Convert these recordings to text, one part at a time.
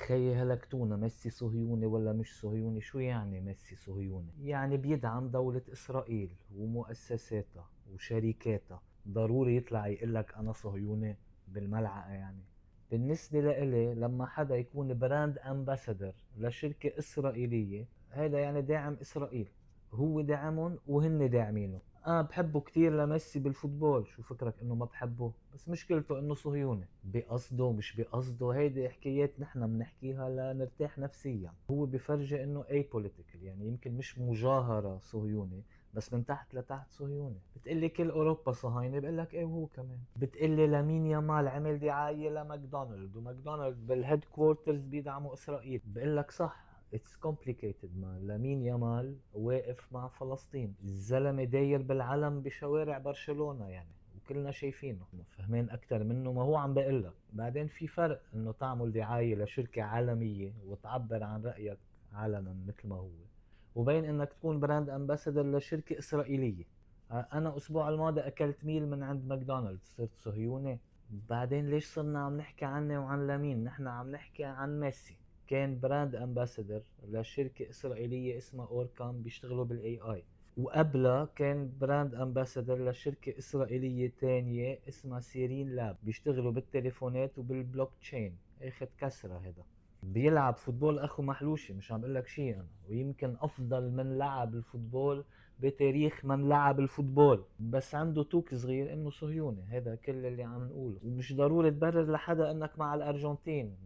خيي هلكتونا، ميسي صهيوني ولا مش صهيوني؟ شو يعني ميسي صهيوني؟ يعني بيدعم دولة إسرائيل ومؤسساتها وشركاتها، ضروري يطلع يقلك أنا صهيوني بالملعقة يعني؟ بالنسبة لإلي لما حدا يكون براند امباسادر لشركة إسرائيلية، هذا يعني داعم إسرائيل، هو داعمهم وهن داعمينه. بحبه كتير لميسي بالفوتبول، شو فكرك انه ما بحبه؟ بس مشكلته انه صهيوني، بقصده مش بقصده هيدي حكايات نحن بنحكيها لنرتاح نفسيا. هو بفرجي انه اي بوليتيكال، يعني يمكن مش مجاهرة صهيوني بس من تحت لتحت صهيوني. بتقلي كل اوروبا صهاينة، بقلك ايه وهو كمان. بتقلي لامين يامال عمل دعاية لماكدونالد، وماكدونالد بالهيد كوارترز بيدعموا اسرائيل، بقلك صح. اتس كومبليكيتد. ما لامين يامال واقف مع فلسطين، الزلمه داير بالعلم بشوارع برشلونه يعني، وكلنا شايفينه. فهمين اكتر منه ما هو عم بقلك. بعدين في فرق انه تعمل دعايه لشركه عالميه وتعبر عن رايك علنا مثل ما هو، وبين انك تكون براند امباسادور لشركه اسرائيليه. انا الاسبوع الماضي اكلت ميل من عند ماكدونالدز، صرت صهيوني؟ بعدين ليش صرنا عم نحكي عنه وعن لامين؟ نحن عم نحكي عن ميسي، كان براند امباسادور لشركة إسرائيلية اسمها أوركام بيشتغلوا بالاي اي، وقبلها كان براند امباسادور لشركة إسرائيلية تانية اسمها سيرين لاب بيشتغلوا بالتليفونات وبالبلوك تشين. اخد كسرة هذا. بيلعب فوتبول اخو محلوشي، مش عم بقول لك شيء انا، ويمكن افضل من لعب الفوتبول بتاريخ من لعب الفوتبول، بس عنده توك صغير انه صهيوني. هذا كل اللي عم نقوله، ومش ضروري تبرر لحدا انك مع الارجنتين.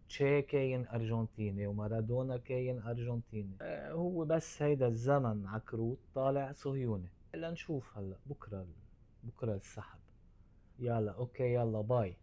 تشي كاين ارجنتيني ومارادونا كاين ارجنتيني، هو بس هيدا الزمن عكروت طالع صهيوني. الا نشوف هلا بكره، بكره السحب. يلا اوكي، يلا باي.